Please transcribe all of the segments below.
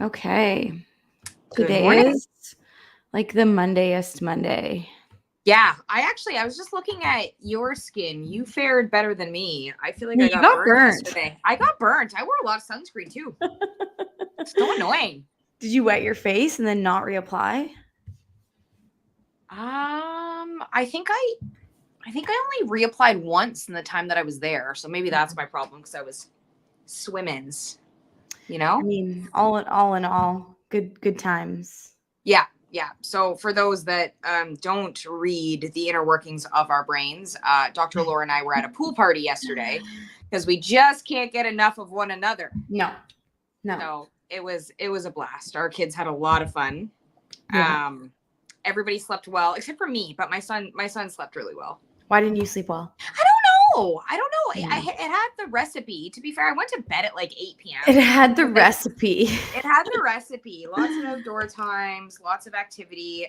Okay. Good Today morning. is like the Mondayest Monday. Yeah, I was just looking at your skin. You fared better than me. I feel like Yeah, I you got got burnt burnt. yesterday. I got burnt. I wore a lot of sunscreen too. So annoying. Did you wet your face and then not reapply? I think I only reapplied once in the time that I was there. So maybe Yeah. that's my problem because I was swimmins, you I know? mean, all in all, good times. Yeah, yeah. So for those that don't read the inner workings of our brains, Dr. Laura and I were at a pool party yesterday because we just can't get enough of one another. No, no. So it was a blast. Our kids had a lot of fun. Yeah. Everybody slept well except for me, but my son slept really well. Why didn't you sleep well? I don't know. Yeah. It had the recipe. To be fair, I went to bed at like 8 It p.m. had the because recipe. it had the recipe. Lots of outdoor times, lots of activity.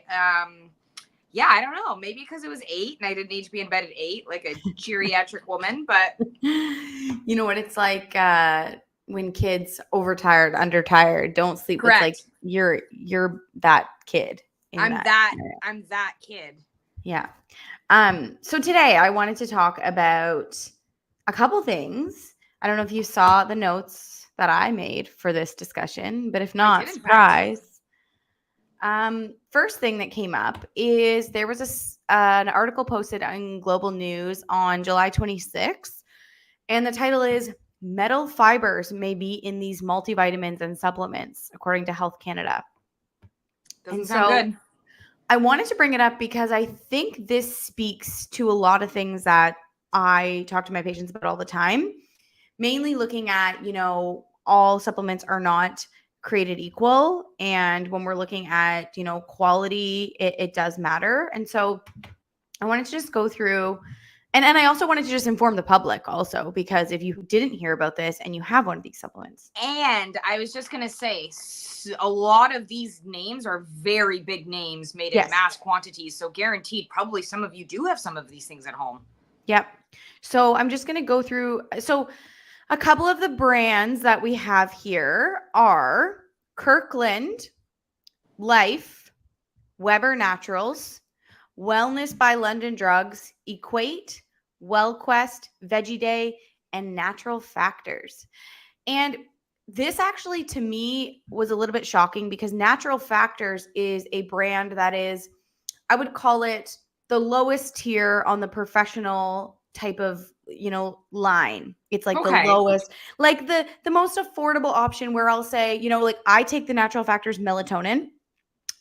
Yeah, I don't know. Maybe because it was 8 and I didn't need to be in bed at 8 like a geriatric woman, but You know what it's like when kids overtired, undertired, don't sleep. It's like correct. you're that kid in I'm that that scenario. I'm that kid. Yeah. So today I wanted to talk about a couple things. I don't know if you saw the notes that I made for this discussion, but if I not, did in fact. surprise. First thing that came up is there was an article posted on Global News on July 26th, and the title is Metal Fibers May Be in These Multivitamins and Supplements, according to Health Canada. Doesn't And sound so good. I wanted to bring it up because I think this speaks to a lot of things that I talk to my patients about all the time, mainly looking at, all supplements are not created equal. And when we're looking at, quality, it does matter. And so I wanted to just go through and I also wanted to just inform the public also, because if you didn't hear about this and you have one of these supplements. And I was just going to say, a lot of these names are very big names made in Yes. mass quantities. So, guaranteed, probably some of you do have some of these things at home. Yep. So I'm just going to go through. So a couple of the brands that we have here are Kirkland, Life, Weber Naturals, Wellness by London Drugs, Equate, WellQuest, Veggie Day, and Natural Factors. And this actually to me was a little bit shocking because Natural Factors is a brand that is, I would call it the lowest tier on the professional type of, line. It's like the Okay. lowest, like the most affordable option where I'll say, like I take the Natural Factors melatonin.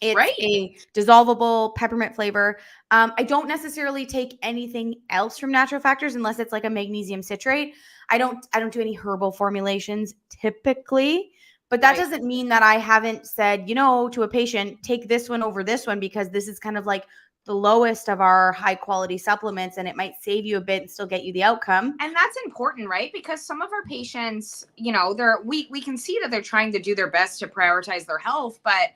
It's Right. a dissolvable peppermint flavor. I don't necessarily take anything else from Natural Factors unless it's like a magnesium citrate. I don't do any herbal formulations typically, but that Right. doesn't mean that I haven't said, to a patient, take this one over this one because this is kind of like the lowest of our high quality supplements and it might save you a bit and still get you the outcome. And that's important, right? Because some of our patients, we can see that they're trying to do their best to prioritize their health, but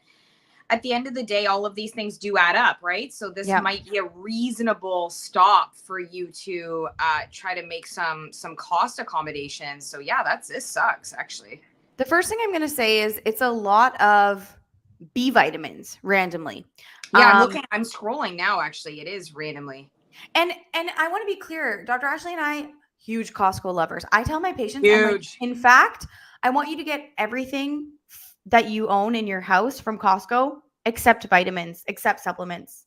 at the end of the day, all of these things do add up, right? So this Yeah. might be a reasonable stop for you to try to make some cost accommodations. So yeah, this sucks actually. The first thing I'm going to say is it's a lot of B vitamins randomly. Yeah, Um, I'm scrolling now. Actually, it is randomly. And I want to be clear, Dr. Ashley and I, huge Costco lovers. I tell my patients, I'm like, Huge. in fact, I want you to get everything that you own in your house from Costco, except vitamins, except supplements.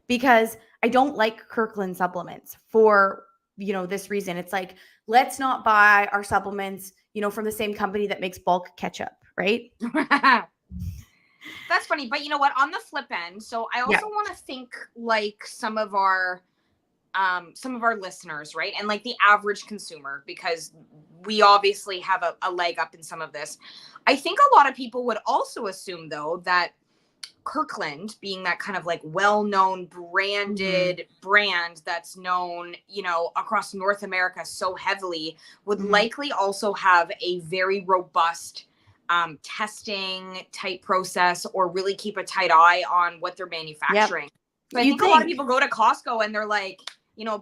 Because I don't like Kirkland supplements for, this reason. It's like, let's not buy our supplements, from the same company that makes bulk ketchup, right? That's funny, but you know what? On the flip end, so I Yeah. also want to think like some of our listeners, right? And like the average consumer, because we obviously have a leg up in some of this. I think a lot of people would also assume though that Kirkland being that kind of like well-known branded brand that's known, across North America so heavily would likely also have a very robust testing type process or really keep a tight eye on what they're manufacturing. So I You'd think a lot of think. people go to Costco and they're like,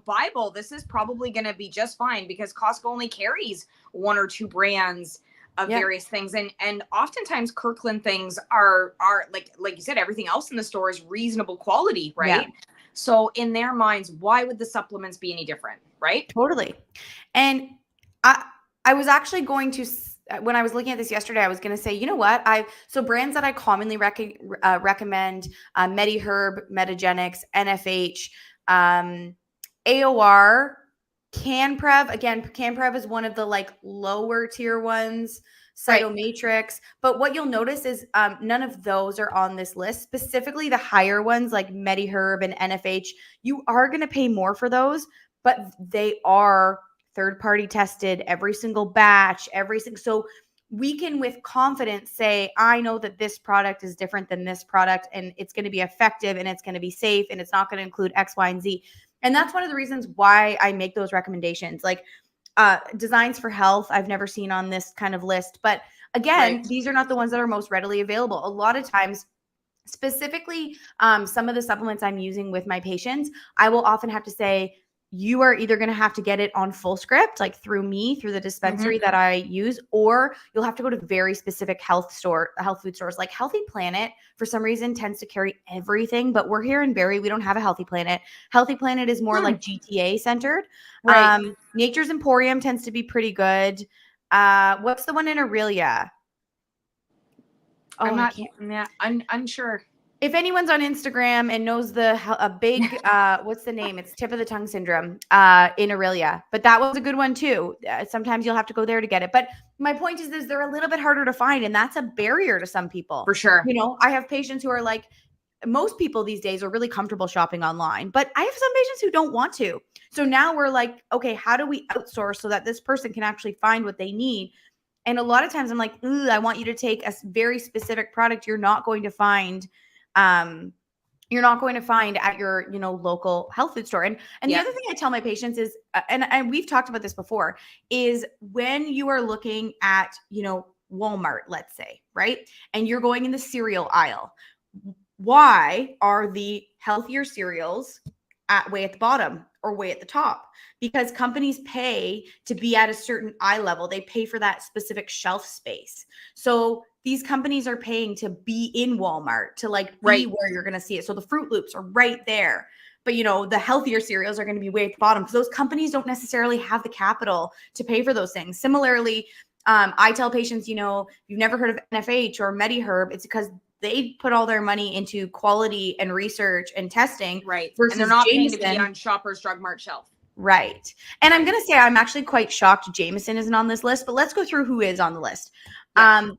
Bible, this is probably going to be just fine because Costco only carries one or two brands of Yeah. various things. And oftentimes Kirkland things are like you said, everything else in the store is reasonable quality, Yeah. right? So in their minds, why would the supplements be any different, right? Totally. And I was actually going to when I was looking at this yesterday, I was going to say, you know what? So brands that I commonly recommend: MediHerb, Metagenics, NFH, AOR, CanPrev. Again, CanPrev is one of the like lower tier ones. Right. Cytomatrix. But what you'll notice is none of those are on this list. Specifically, the higher ones like MediHerb and NFH. You are going to pay more for those, but they are third party tested, every single batch, so we can with confidence say, I know that this product is different than this product, and it's going to be effective, and it's going to be safe, and it's not going to include X, Y, and Z. And that's one of the reasons why I make those recommendations. Like Designs for Health, I've never seen on this kind of list, but again, Right. these are not the ones that are most readily available. A lot of times, specifically some of the supplements I'm using with my patients, I will often have to say, you are either going to have to get it on full script, like through me, through the dispensary that I use, or you'll have to go to very specific health food stores. Like Healthy Planet, for some reason, tends to carry everything, but we're here in Barrie. We don't have a Healthy Planet. Healthy Planet is more like GTA centered. Right. Nature's Emporium tends to be pretty good. What's the one in Aurelia? Oh, I'm I not, can't. yeah, unsure. If anyone's on Instagram and knows a big what's the name? It's tip of the tongue syndrome in Aurelia, but that was a good one too. Sometimes you'll have to go there to get it. But my point is they're a little bit harder to find, and that's a barrier to some people. For sure. You know, I have patients who are like, most people these days are really comfortable shopping online, but I have some patients who don't want to. So now we're like, okay, how do we outsource so that this person can actually find what they need? And a lot of times I'm like, I want you to take a very specific product you're not going to find at your, local health food store. And the other thing I tell my patients is, and we've talked about this before, is when you are looking at, Walmart, let's say, right? And you're going in the cereal aisle. Why are the healthier cereals way at the bottom or way at the top? Because companies pay to be at a certain eye level. They pay for that specific shelf space. So these companies are paying to be in Walmart, to like be where you're going to see it. So the Fruit Loops are right there. But, the healthier cereals are going to be way at the bottom because those companies don't necessarily have the capital to pay for those things. Similarly, I tell patients, if you've never heard of NFH or MediHerb, it's because they put all their money into quality and research and testing. Right. Versus and they're not Jameson, paying to be on Shoppers Drug Mart shelf. Right. And I'm going to say I'm actually quite shocked Jameson isn't on this list, but let's go through who is on the list. Yeah.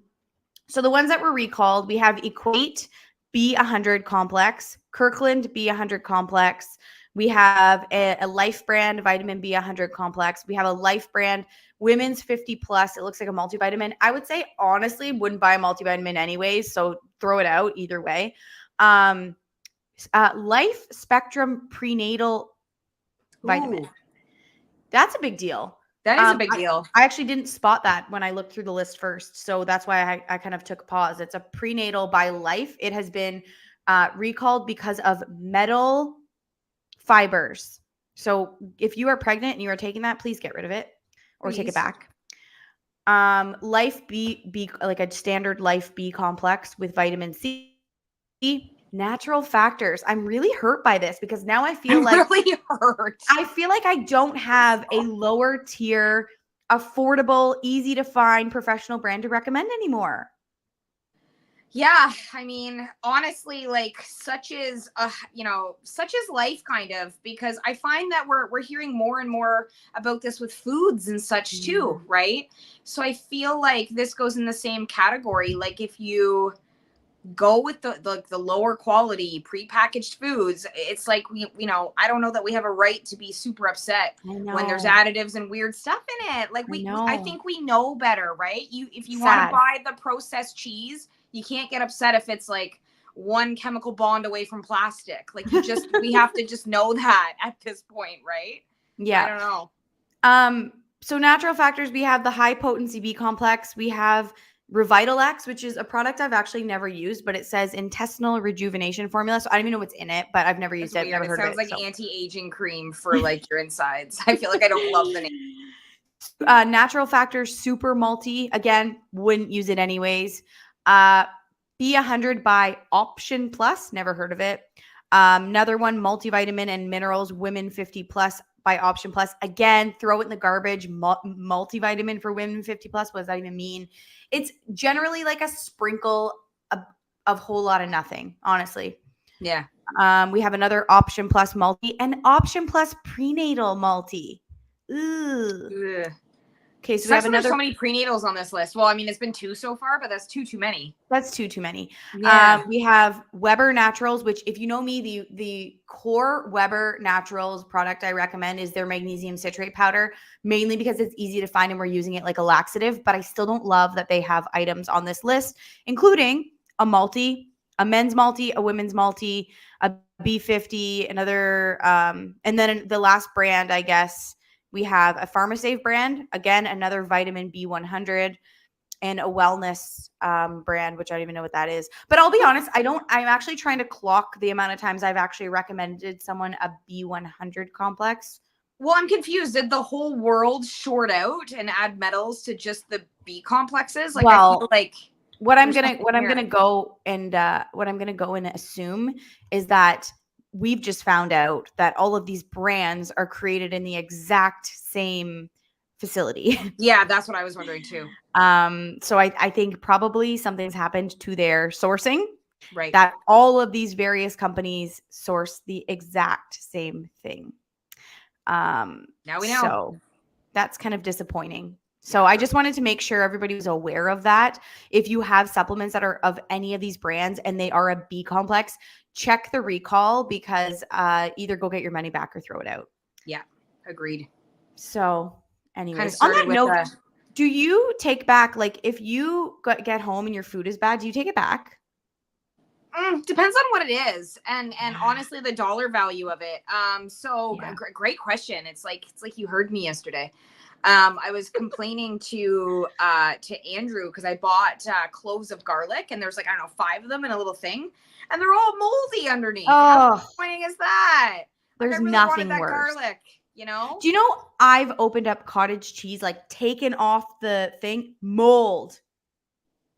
So the ones that were recalled, we have Equate B100 complex, Kirkland B100 complex. We have a Life brand vitamin B100 complex. We have a Life brand women's 50 plus. It looks like a multivitamin. I would say, honestly, wouldn't buy a multivitamin anyways. So throw it out either way. Life Spectrum prenatal vitamin. That's a big deal. That is a big deal. I actually didn't spot that when I looked through the list first. So that's why I kind of took a pause. It's a prenatal by Life. It has been recalled because of metal fibers. So if you are pregnant and you are taking that, please get rid of it or take it back. Life B, like a standard Life B complex with vitamin C. Natural Factors. I'm really hurt by this because now I feel like really hurt. I feel like I don't have a lower tier, affordable, easy to find professional brand to recommend anymore. Yeah, I mean, honestly, like such is life kind of, because I find that we're hearing more and more about this with foods and such too, right? So I feel like this goes in the same category. Like if you go with the lower quality prepackaged foods, it's like I don't know that we have a right to be super upset when there's additives and weird stuff in it. Like I think we know better, right? If you want to buy the processed cheese, you can't get upset if it's like one chemical bond away from plastic. Like we have to just know that at this point, right? Yeah. I don't know. So Natural Factors, we have the high potency B complex. We have Revitalax, which is a product I've actually never used, but it says intestinal rejuvenation formula. So I don't even know what's in it, but I've never used it. Never heard it sounds of it, like anti-aging cream for like your insides. I feel like I don't love the name. Natural Factor Super Multi. Again, wouldn't use it anyways. B100 by Option Plus. Never heard of it. Another one, multivitamin and minerals, Women 50 Plus by Option Plus. Again, throw it in the garbage. Multivitamin for Women 50 Plus. What does that even mean? It's generally like a sprinkle of whole lot of nothing, honestly. Yeah. We have another Option Plus multi and Option Plus prenatal multi. Ooh. Ugh. Okay, so we have another. There's so many prenatals on this list. Well, I mean, it's been 2 so far, but that's too many. That's too many. Yeah. We have Weber Naturals, which, if you know me, the core Weber Naturals product I recommend is their magnesium citrate powder, mainly because it's easy to find and we're using it like a laxative. But I still don't love that they have items on this list, including a multi, a men's multi, a women's multi, a B50, another, and then the last brand, I guess, we have a PharmaSave brand, again, another vitamin B100, and a wellness brand, which I don't even know what that is. But I'll be honest, I'm actually trying to clock the amount of times I've actually recommended someone a B100 complex. Well, I'm confused. Did the whole world short out and add metals to just the B complexes? Like, Well, I feel like what I'm gonna go and assume is that we've just found out that all of these brands are created in the exact same facility. Yeah, that's what I was wondering too. So I think probably something's happened to their sourcing, right? That all of these various companies source the exact same thing. Now we know. So that's kind of disappointing. So I just wanted to make sure everybody was aware of that. If you have supplements that are of any of these brands and they are a B complex, check the recall, because either go get your money back or throw it out. Yeah, agreed. So anyways, on that note, do you take back, like, if you get home and your food is bad, do you take it back? Depends on what it is, and honestly, the dollar value of it. Great question. It's like you heard me yesterday. I was complaining to Andrew because I bought cloves of garlic, and there's like, I don't know, 5 of them in a little thing, and they're all moldy underneath. How disappointing is that? There's nothing worse. Garlic, you know? Do you know I've opened up cottage cheese, like taken off the thing, mold.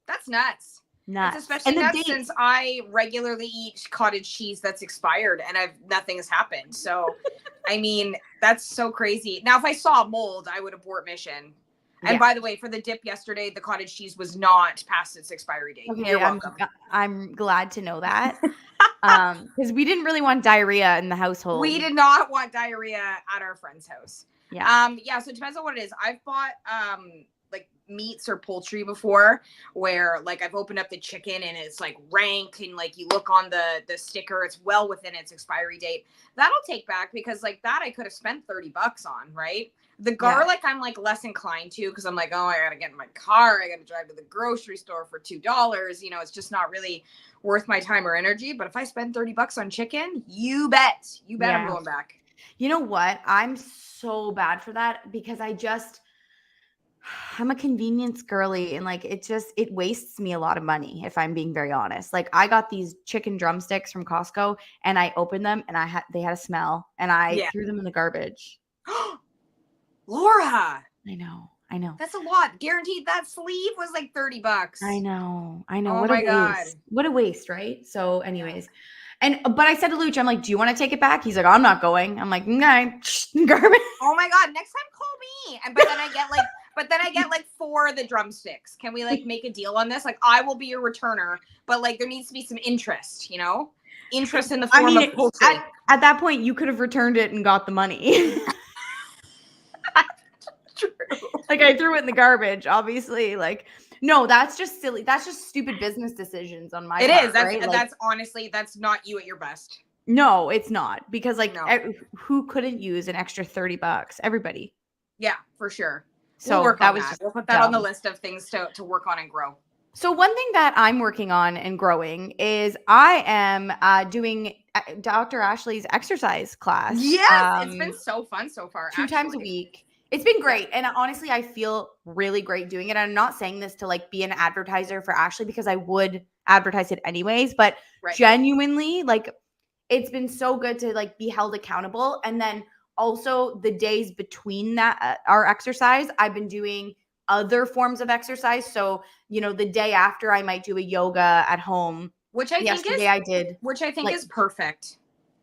That's nuts. Nuts. It's especially nuts since I regularly eat cottage cheese that's expired and nothing has happened. So, I mean, that's so crazy. Now, if I saw mold, I would abort mission. And by the way, for the dip yesterday, the cottage cheese was not past its expiry date. Okay, you're welcome. I'm glad to know that. Because we didn't really want diarrhea in the household. We did not want diarrhea at our friend's house. Yeah. So it depends on what it is. I've bought like meats or poultry before, where like I've opened up the chicken and it's like rank, and like you look on the sticker, it's well within its expiry date. That'll take back, because like that I could have spent $30 on, right? The garlic, I'm like less inclined to, because I'm like, oh, I gotta get in my car, I gotta drive to the grocery store for $2. You know, it's just not really worth my time or energy. But if I spend $30 on chicken, you bet I'm going back. You know what? I'm so bad for that, because I'm a convenience girly, and like it wastes me a lot of money, if I'm being very honest. Like, I got these chicken drumsticks from Costco and I opened them and they had a smell, and I threw them in the garbage. Laura, I know. That's a lot. Guaranteed that sleeve was like $30. I know. Oh what my a God. waste. What a waste, right? So anyways, but I said to Luch, I'm like, do you want to take it back? He's like, I'm not going. I'm like, okay, garbage. Oh my God, next time call me. But then I get like 4 of the drumsticks. Can we like make a deal on this? Like, I will be your returner, but like there needs to be some interest, you know? Interest in the form of poultry. At that point, you could have returned it and got the money. True. Like, I threw it in the garbage, obviously. Like, no, that's just silly. That's just stupid business decisions on my part. It is. Right? That's honestly, that's not you at your best. No, it's not. Because like, who couldn't use an extra $30? Everybody. Yeah, for sure. So we'll put that on the list of things to work on and grow. So one thing that I'm working on and growing is I am doing Dr. Ashley's exercise class. Yes, it's been so fun so far. 2 times a week. It's been great. And honestly, I feel really great doing it. I'm not saying this to like be an advertiser for Ashley, because I would advertise it anyways, but genuinely, like, it's been so good to like be held accountable. And then also the days between that our exercise, I've been doing other forms of exercise. So, the day after I might do a yoga at home. Which I think Like, is perfect.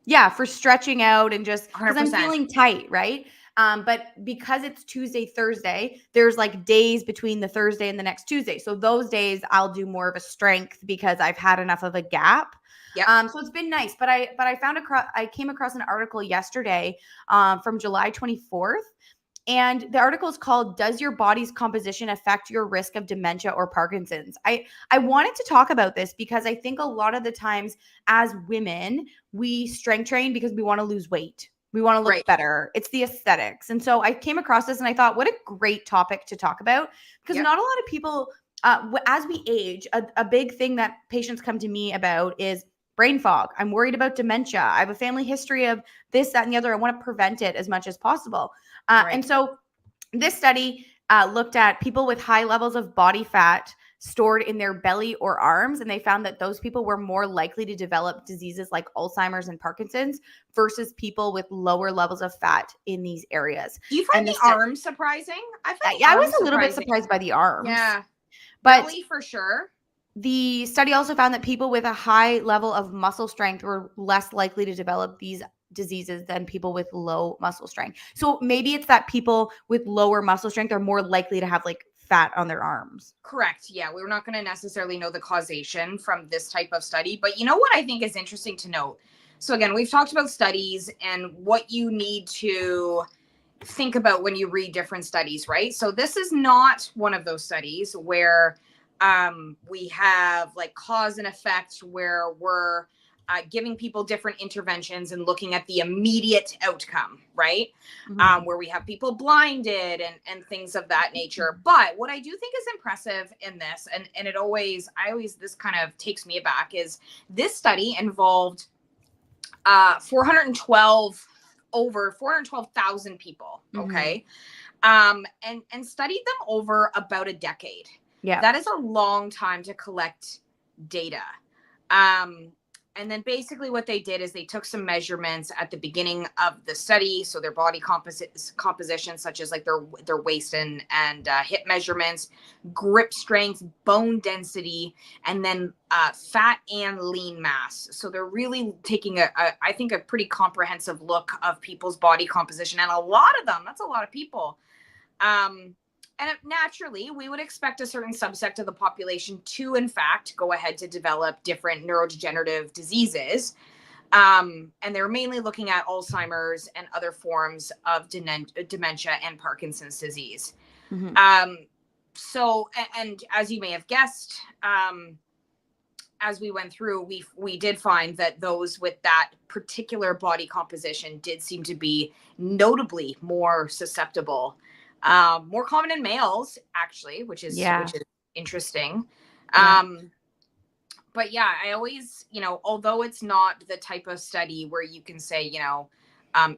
yeah, for stretching out and just because I'm 100%. feeling tight, right? But because it's Tuesday, Thursday, there's like days between the Thursday and the next Tuesday. So those days I'll do more of a strength because I've had enough of a gap. Yep. So it's been nice. But I came across an article yesterday from July 24th. And the article is called "Does Your Body's Composition Affect Your Risk of Dementia or Parkinson's?" I wanted to talk about this because I think a lot of the times as women, we strength train because we want to lose weight. We want to look Right. better. It's the aesthetics. And so I came across this and I thought, what a great topic to talk about because Yep. not a lot of people, as we age, a big thing that patients come to me about is brain fog. I'm worried about dementia. I have a family history of this, that, and the other. I want to prevent it as much as possible. Right. And so this study looked at people with high levels of body fat stored in their belly or arms, and they found that those people were more likely to develop diseases like Alzheimer's and Parkinson's versus people with lower levels of fat in these areas. Do you find And the arms surprising? I was a little bit surprised by the arms. Yeah. But belly for sure. the study also found that people with a high level of muscle strength were less likely to develop these diseases than people with low muscle strength. So maybe it's that people with lower muscle strength are more likely to have like fat on their arms. Correct. Yeah, we're not going to necessarily know the causation from this type of study, but you know what I think is interesting to note? So again, we've talked about studies and what you need to think about when you read different studies, right? So this is not one of those studies where we have like cause and effect where we're giving people different interventions and looking at the immediate outcome, right? Mm-hmm. Where we have people blinded and things of that nature. But what I do think is impressive in this, and this kind of takes me aback, is this study involved 412,000 people, okay? And studied them over about a decade. Yeah. That is a long time to collect data. And then basically what they did is they took some measurements at the beginning of the study. So their body composition, such as like their waist and hip measurements, grip strength, bone density, and then fat and lean mass. So they're really taking I think a pretty comprehensive look of people's body composition. And a lot of them, that's a lot of people. And naturally, we would expect a certain subset of the population to, in fact, go ahead to develop different neurodegenerative diseases. And they're mainly looking at Alzheimer's and other forms of dementia and Parkinson's disease. Mm-hmm. So, and as you may have guessed, as we went through, we did find that those with that particular body composition did seem to be notably more susceptible. More common in males, actually, which is interesting. But yeah, I always, although it's not the type of study where you can say,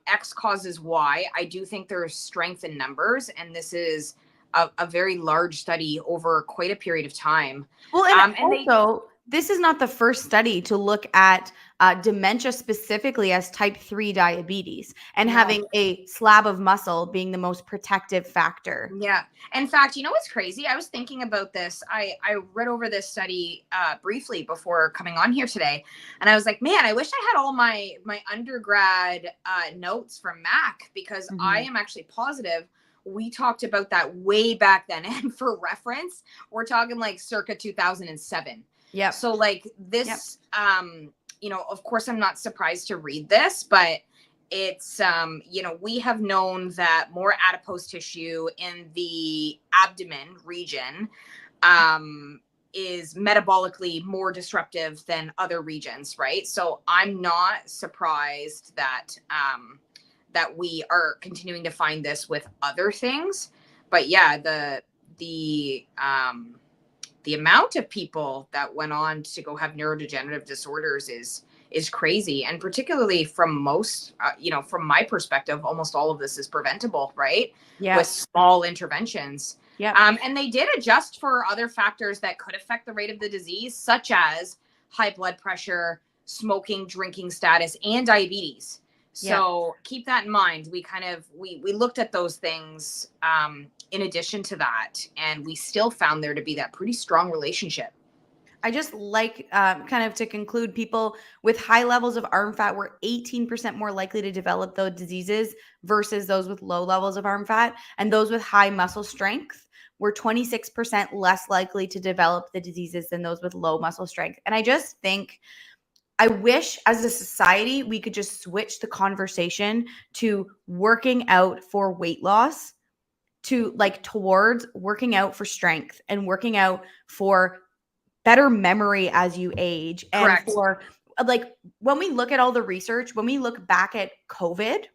X causes Y, I do think there's strength in numbers. And this is a very large study over quite a period of time. Well, and also, this is not the first study to look at dementia specifically as type 3 diabetes and having a slab of muscle being the most protective factor. Yeah. In fact, you know what's crazy? I was thinking about this. I read over this study briefly before coming on here today. And I was like, man, I wish I had all my undergrad notes from Mac because I am actually positive we talked about that way back then. And for reference, we're talking like circa 2007. Yeah. So like this, of course, I'm not surprised to read this, but it's, we have known that more adipose tissue in the abdomen region is metabolically more disruptive than other regions, right? So I'm not surprised that that we are continuing to find this with other things. But yeah, the amount of people that went on to go have neurodegenerative disorders is crazy. And particularly from most, from my perspective, almost all of this is preventable, right? Yeah. With small interventions. Yeah. And they did adjust for other factors that could affect the rate of the disease, such as high blood pressure, smoking, drinking status, and diabetes. So keep that in mind. We kind of we looked at those things in addition to that, and we still found there to be that pretty strong relationship. I just like kind of to conclude, people with high levels of arm fat were 18% more likely to develop those diseases versus those with low levels of arm fat. And those with high muscle strength were 26% less likely to develop the diseases than those with low muscle strength. And I just think, I wish as a society we could just switch the conversation to working out for weight loss, to like towards working out for strength and working out for better memory as you age. Correct. And for like, when we look at all the research, when we look back at COVID,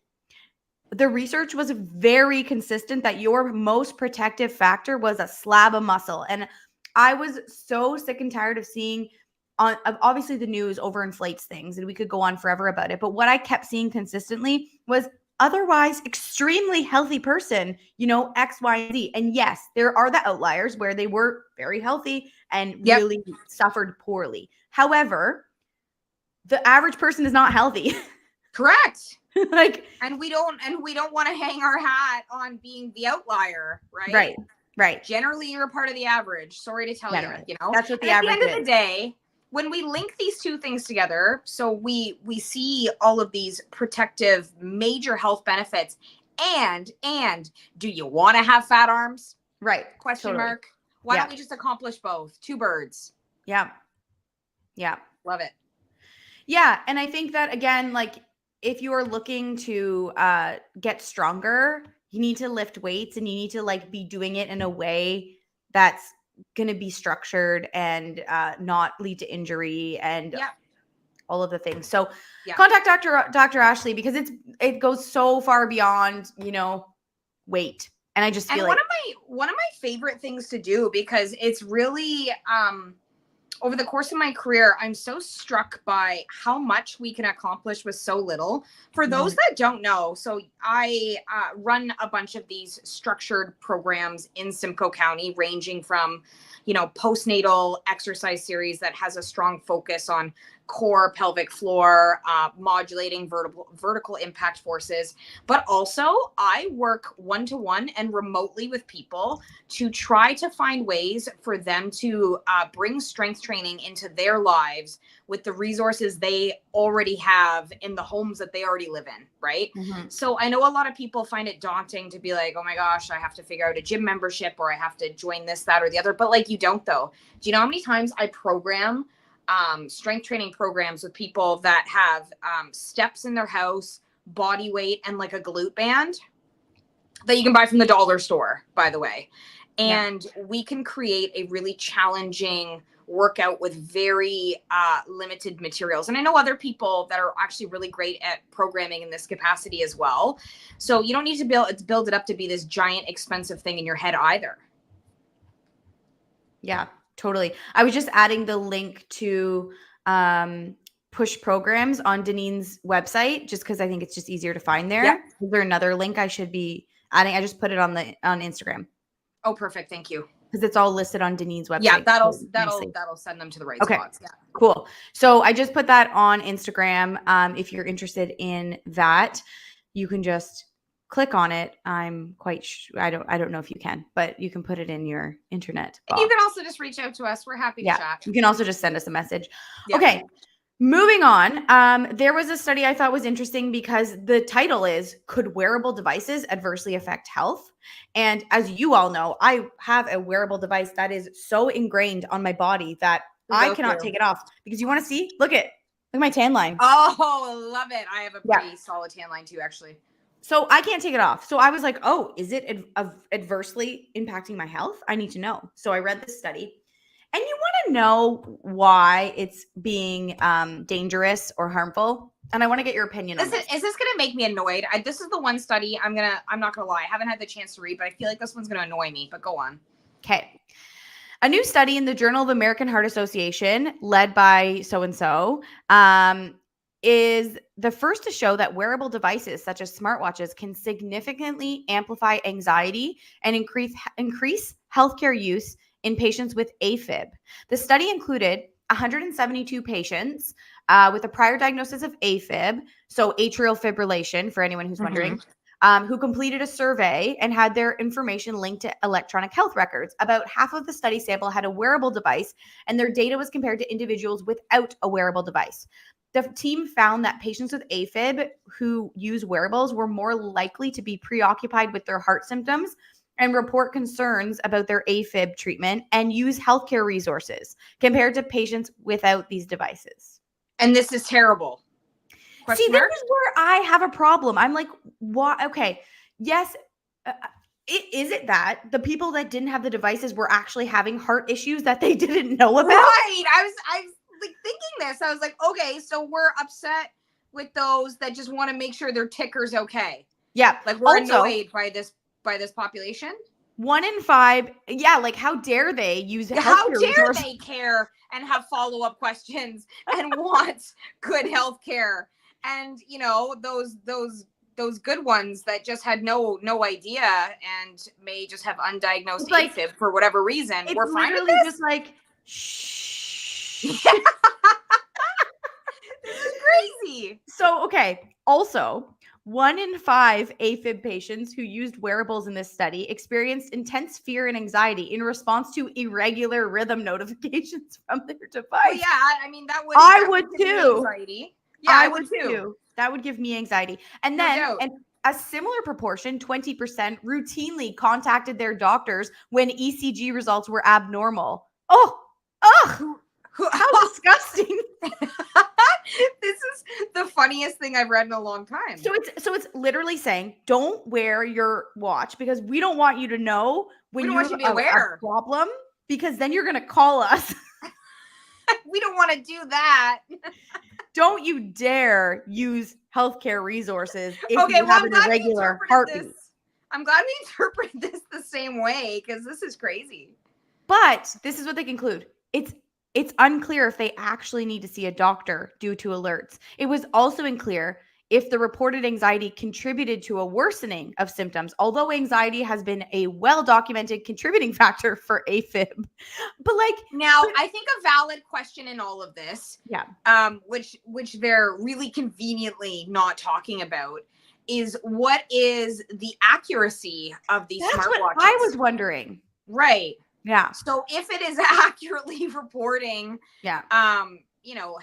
the research was very consistent that your most protective factor was a slab of muscle. And I was so sick and tired of seeing obviously the news overinflates things and we could go on forever about it. But what I kept seeing consistently was otherwise extremely healthy person, X, Y, and Z. And yes, there are the outliers where they were very healthy and really suffered poorly. However, the average person is not healthy. Correct. Like, and we don't want to hang our hat on being the outlier, right? Right. Generally, you're a part of the average. Sorry to tell you, That's what the and average at the end of the day, when we link these two things together, so we see all of these protective major health benefits, and do you want to have fat arms? Right. Question mark. Why don't we just accomplish both? Two birds. Yeah. Love it. Yeah. And I think that, again, like, if you are looking to get stronger, you need to lift weights and you need to like be doing it in a way that's going to be structured and not lead to injury and all of the things. So contact Dr. Ashley, because it goes so far beyond, weight. And I just feel like one of my favorite things to do, because it's really over the course of my career, I'm so struck by how much we can accomplish with so little. For those that don't know, so I run a bunch of these structured programs in Simcoe County, ranging from, postnatal exercise series that has a strong focus on core, pelvic floor, modulating vertical impact forces. But also I work one-to-one and remotely with people to try to find ways for them to bring strength training into their lives with the resources they already have in the homes that they already live in, right? So I know a lot of people find it daunting to be like, oh my gosh, I have to figure out a gym membership, or I have to join this, that, or the other. But like, you don't though. Do you know how many times I program strength training programs with people that have steps in their house, body weight, and like a glute band that you can buy from the dollar store, by the way. And we can create a really challenging workout with very limited materials. And I know other people that are actually really great at programming in this capacity as well. So you don't need to build it up to be this giant expensive thing in your head either. Yeah, totally. I was just adding the link to push programs on Deneen's website, just because I think it's just easier to find there. Is there another link I should be adding? I just put it on Instagram. Oh, perfect. Thank you. Because it's all listed on Deneen's website. Yeah, that'll send them to the right spots. Yeah. Cool. So I just put that on Instagram. If you're interested in that, you can just click on it. I'm quite I don't know if you can, but you can put it in your internet box. You can also just reach out to us. We're happy to chat. You can also just send us a message. Okay. Moving on. There was a study I thought was interesting because the title is, could wearable devices adversely affect health? And as you all know, I have a wearable device that is so ingrained on my body that I cannot take it off. Because you want to see? Look at my tan line. Oh, love it. I have a pretty solid tan line too, actually. So I can't take it off. So I was like, oh, is it adversely impacting my health? I need to know. So I read this study. And you want to know why it's being dangerous or harmful. And I want to get your opinion on this. Is this going to make me annoyed? This is the one study I'm not going to lie. I haven't had the chance to read, but I feel like this one's going to annoy me. But go on. Okay. A new study in the Journal of American Heart Association, led by so-and-so, is the first to show that wearable devices such as smartwatches can significantly amplify anxiety and increase healthcare use in patients with AFib. The study included 172 patients with a prior diagnosis of AFib, so atrial fibrillation, for anyone who's wondering, who completed a survey and had their information linked to electronic health records. About half of the study sample had a wearable device, and their data was compared to individuals without a wearable device. The team found that patients with AFib who use wearables were more likely to be preoccupied with their heart symptoms and report concerns about their AFib treatment and use healthcare resources compared to patients without these devices. And this is terrible. See, this is where I have a problem. I'm like, what? Okay, yes. Is it that the people that didn't have the devices were actually having heart issues that they didn't know about? Right. I was like thinking this. I was like, okay, so we're upset with those that just want to make sure their ticker's okay. Yeah. Like we're annoyed by this population. 1 in 5. Yeah. Like, how dare they use how dare they care and have follow-up questions and want good health care? And you know, those good ones that just had no idea and may just have undiagnosed AFib for whatever reason. We're fine with this. Just like, shh. This is crazy. So, okay. Also, 1 in 5 AFib patients who used wearables in this study experienced intense fear and anxiety in response to irregular rhythm notifications from their device. Oh, yeah, I mean I would too. Anxiety. Yeah, I would too. That would give me anxiety. And then, and a similar proportion, 20%, routinely contacted their doctors when ECG results were abnormal. Oh, how disgusting. This is the funniest thing I've read in a long time. So it's literally saying, don't wear your watch because we don't want you to know when you have a problem, because then you're going to call us. We don't want to do that. Don't you dare use healthcare resources if you have an irregular heartbeat. I'm glad we interpret this the same way, because this is crazy. But this is what they conclude. It's unclear if they actually need to see a doctor due to alerts. It was also unclear if the reported anxiety contributed to a worsening of symptoms, although anxiety has been a well-documented contributing factor for AFib. But I think a valid question in all of this, which they're really conveniently not talking about, is what is the accuracy of these smartwatches? That's what I was wondering. Right. Yeah. So if it is accurately reporting,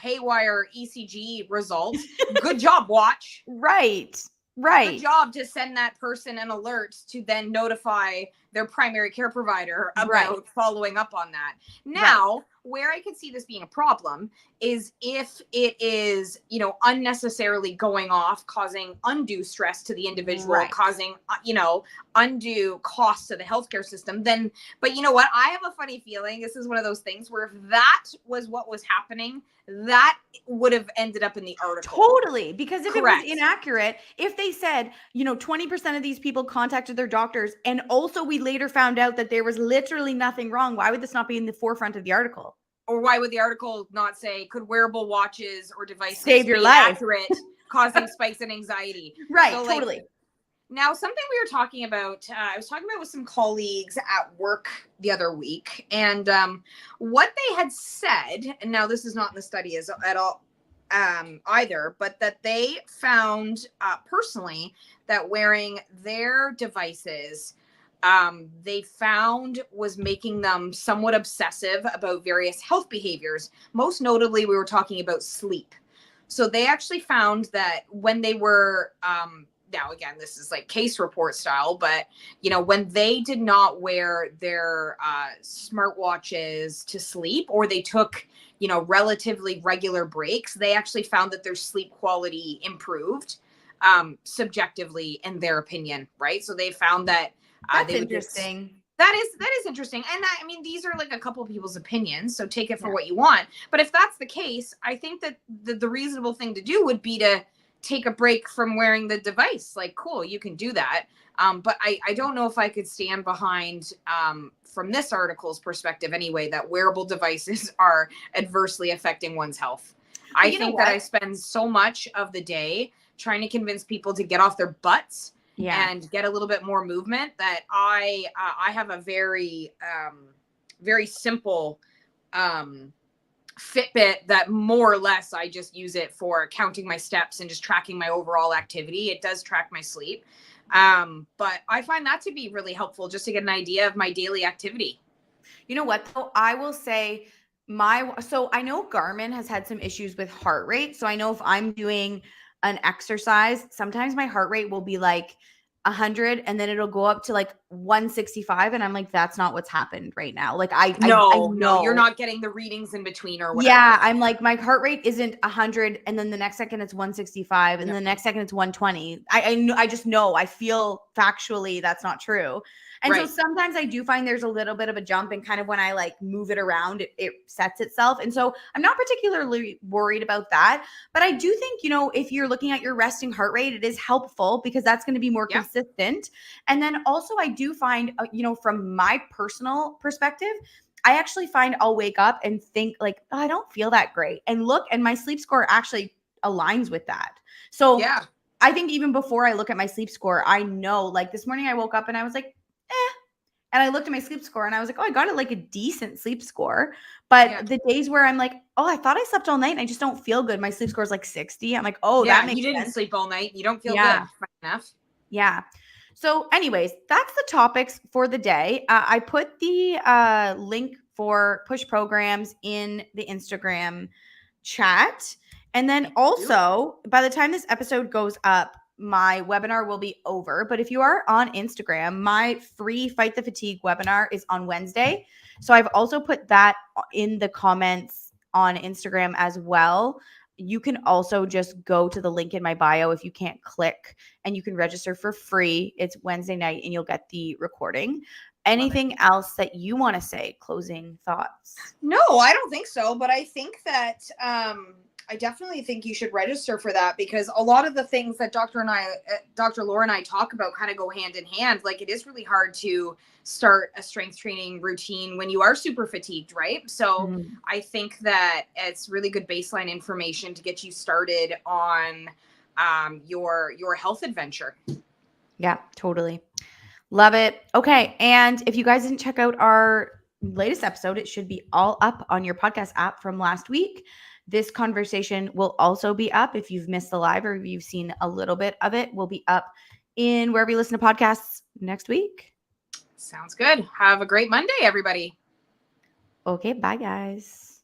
haywire ECG results, good job, watch. Right. Good job to send that person an alert to then notify their primary care provider about following up on that. Now, where I could see this being a problem is if it is, unnecessarily going off, causing undue stress to the individual, causing, undue costs to the healthcare system, then, but you know what? I have a funny feeling this is one of those things where if that was what was happening, that would have ended up in the article. Totally. Because if it was inaccurate, if they said, 20% of these people contacted their doctors, and also we later found out that there was literally nothing wrong, why would this not be in the forefront of the article? Or why would the article not say, could wearable watches or devices save your life, accurate, causing spikes in anxiety? Right. So, totally. Now, something we were talking about, I was talking about with some colleagues at work the other week, and what they had said, and now this is not in the study at all either, but that they found personally that wearing their devices, they found was making them somewhat obsessive about various health behaviors. Most notably, we were talking about sleep. So they actually found that when they were, now again, this is like case report style, but when they did not wear their smartwatches to sleep, or they took, relatively regular breaks, they actually found that their sleep quality improved, subjectively, in their opinion. Right. So they found that that's interesting. That is interesting. And I mean, these are like a couple of people's opinions, so take it for what you want. But if that's the case, I think that the reasonable thing to do would be to take a break from wearing the device. Like, cool, you can do that. But I don't know if I could stand behind, from this article's perspective anyway, that wearable devices are adversely affecting one's health. I think that I spend so much of the day trying to convince people to get off their butts and get a little bit more movement, that I have a very, very simple Fitbit that more or less I just use it for counting my steps and just tracking my overall activity. It does track my sleep. But I find that to be really helpful just to get an idea of my daily activity. You know what, though? I will say so I know Garmin has had some issues with heart rate. So I know if I'm doing an exercise, sometimes my heart rate will be like 100 and then it'll go up to like 165. And I'm like, that's not what's happened right now. Like I No, you're know. not getting the readings in between or whatever. Yeah, I'm like, my heart rate isn't 100, and then the next second it's 165, and No. the next second it's 120. I know, I just know, I feel factually that's not true. And so Right. sometimes I do find there's a little bit of a jump, and kind of when I like move it around, it sets itself. And so I'm not particularly worried about that. But I do think, if you're looking at your resting heart rate, it is helpful because that's going to be more Yeah. consistent. And then also, I do find, from my personal perspective, I actually find I'll wake up and think like, oh, I don't feel that great. And look, and my sleep score actually aligns with that. So Yeah. I think even before I look at my sleep score, I know, like this morning I woke up and I was like, eh. And I looked at my sleep score and I was like, oh, I got it like a decent sleep score. But the days where I'm like, oh, I thought I slept all night and I just don't feel good. My sleep score is like 60. I'm like, oh, that makes you didn't sense. sleep all night. You don't feel good. Yeah. Fair enough. Yeah. So anyways, that's the topics for the day. I put the link for push programs in the Instagram chat. And then also, by the time this episode goes up, my webinar will be over. But if you are on Instagram, my free Fight the Fatigue webinar is on Wednesday. So I've also put that in the comments on Instagram as well. You can also just go to the link in my bio if you can't click, and you can register for free. It's Wednesday night and you'll get the recording. Anything else that you want to say? Closing thoughts? No, I don't think so. But I think that I definitely think you should register for that because a lot of the things that Dr. Laura and I talk about kind of go hand in hand. Like it is really hard to start a strength training routine when you are super fatigued, right? So I think that it's really good baseline information to get you started on your health adventure. Yeah, totally. Love it. Okay. And if you guys didn't check out our latest episode, it should be all up on your podcast app from last week. This conversation will also be up if you've missed the live or if you've seen a little bit of it. Will be up in wherever you listen to podcasts next week. Sounds good. Have a great Monday, everybody. Okay. Bye, guys.